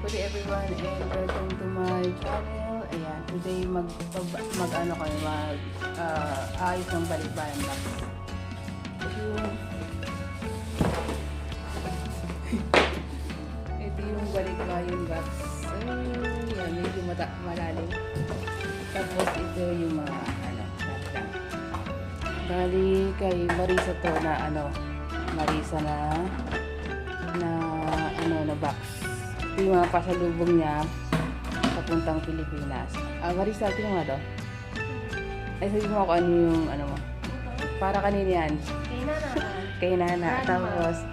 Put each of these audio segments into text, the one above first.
Good day everyone and welcome to my channel. Ayan, today mag-ano kayo, ayos ng balikbayan box. Ito yung balikbayan box. Ayan, medyo malalim. Tapos ito yung mga bali kay Marisa to na Marisa na box. Ito yung mga pasalubong niya papuntang Pilipinas. Marisa, ito nga to. Ay, sabihin mo ako ano yung mo. Para kanina yan. Kay Nana. Tapos,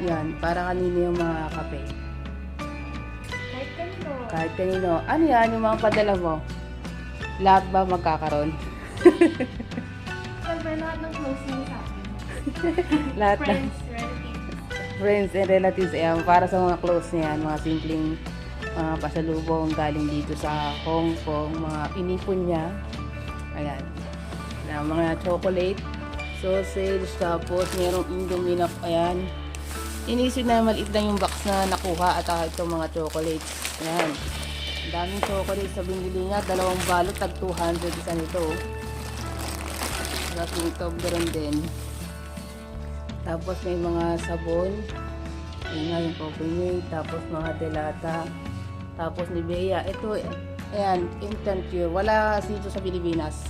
yan. Para kanina yung mga kape. Kahit kanino. Ano yan? Yung mga padala mo? Lahat ba magkakaroon? Lahat ng closing sa akin. Lahat na. Friends, relatives. Friends and relatives. Ayan, para sa mga close niyan. Mga simpleng pasalubong galing dito sa Hong Kong. Mga inipon niya. Ayan. Na mga chocolate, sausage, tapos merong Indomie na, ayan. Inisip na maliit lang yung box na nakuha at ito mga chocolates. Ayan. Ang daming chocolates sa binili niya. 2 balot, tag 200 isa nito. Tapos yung Toblerone din. Tapos may mga sabon. Ayan nga yung Copenhagen. Tapos mga delata. Tapos Nivea. Ito, ayan, instant cure. Wala dito sa Pilipinas.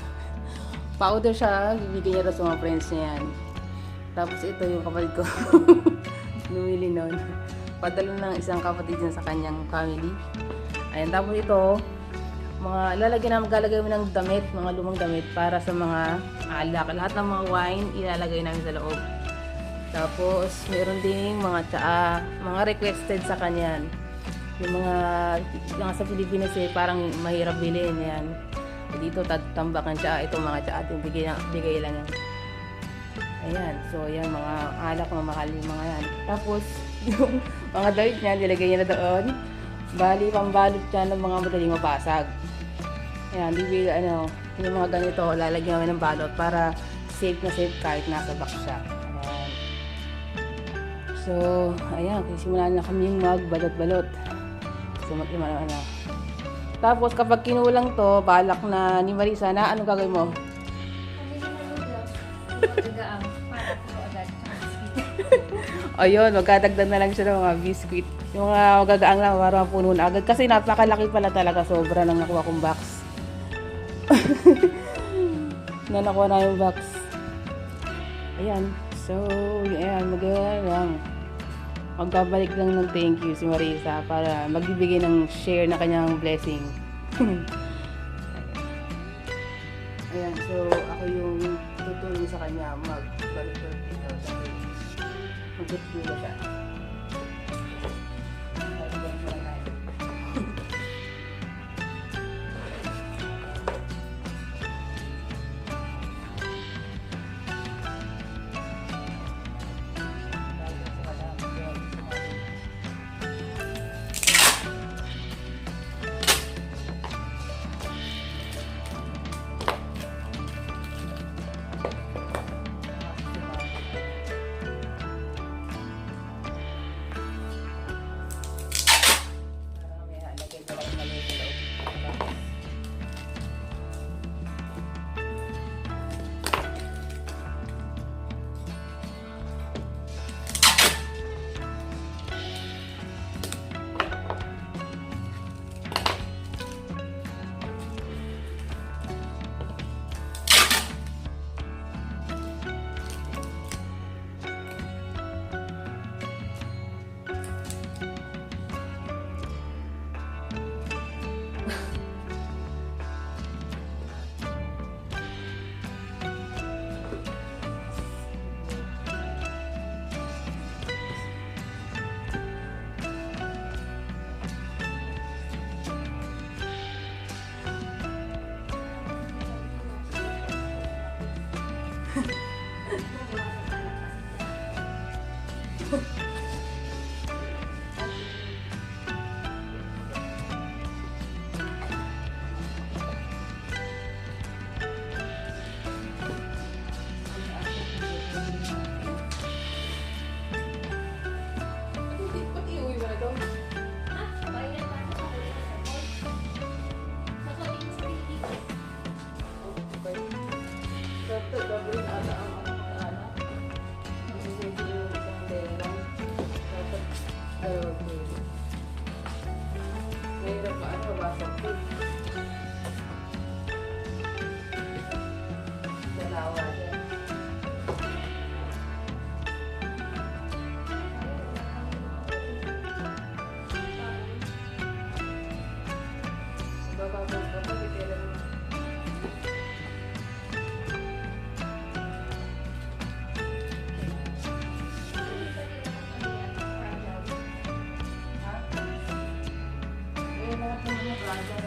Powder siya. Bibigyan niya sa mga friends niya yan. Tapos ito yung kapatid ko. Lumili nun. Padala ng isang kapatid niya sa kanyang family. Ayan, tapos ito, mga galagay mo ng damit, mga lumang damit para sa mga alak. Lahat ng mga wine, ilalagay namin sa loob. Tapos, meron ding mga tsaa, mga requested sa kanyan. Yung mga sa Pilipinas parang mahirap bilhin yan. Dito, tambakan tsaa, itong mga tsaa, bigay lang yan. Ayan, so yan, mga alak, mga mahal yung mga yan. Tapos, yung mga damit niya, nilagay niya na doon. Bali, pambalot siya ng mga madaling mabasag. Ayan, yung mga ganito, lalagyan namin ng balot para safe na safe kahit nasa box siya. Ayan. So, ayan, simulan na kami yung magbalot-balot. So, mag-ima na. Tapos, kapag kinulang to, balak na ni Marisa na, anong gagawin mo? Ayun, magkadagdag na lang siya ng mga biscuit. Yung mga magagaang lang, para mapuno na agad. Kasi napakalaki pala talaga, sobra nang nakuha kong box. Na nakuha na yung box. Ayan. So, ayan, magbabalik lang ng thank you si Marisa para magbibigay ng share na kanyang blessing. Ayan, so ako yung tutulong sa kanya magbalik-balik dito sa mag-tutulong siya. Bababog ka pa, bitira mo. Ha? Eh, lahat ng mga brother.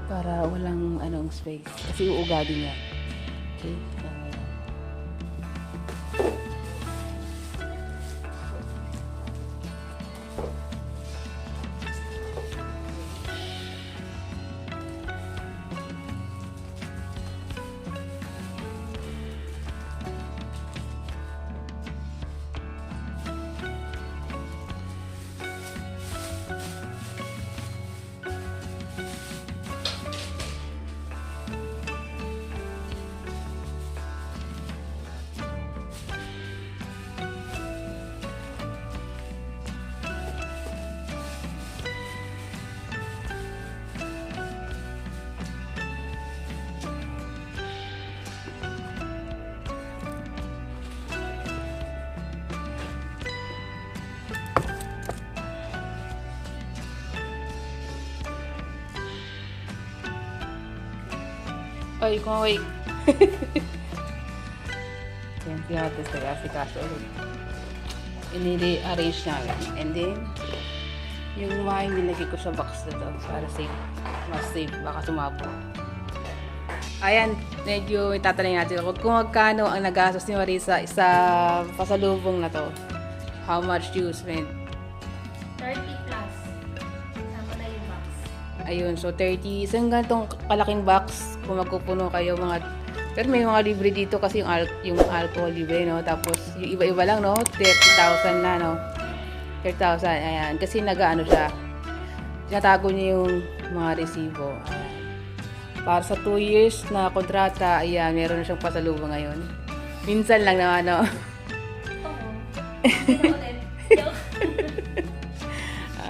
Para walang anong space. Kasi uugali niya. Okay? Ay, kumaway. Yan, tinatas na kasi kaso ulit. Inili-arrange namin. And then, yung wine nilagay ko sa box na to para safe. Mas safe, baka sumabo. Ayan, medyo itatanay natin kung magkano ang nagastos ni Marisa sa pasalubong na to. How much you spent? 30 plus. Sama na yung box. Ayun, so 30. So yung ganitong kalaking box, kung magpupuno kayo mga... Pero may mga libre dito kasi yung alcohol libre, no? Tapos yung iba-iba lang, no? 30,000 na, no? 30,000, ayan. Kasi nag-ano siya. Tinatago niya yung mga resibo. Ayan. Para sa 2 years na kontrata, ayan, meron na siyang pasalubong ngayon. Minsan lang naman, no? Oo. Ito ulit. Joke.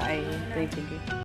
Ay, thank you.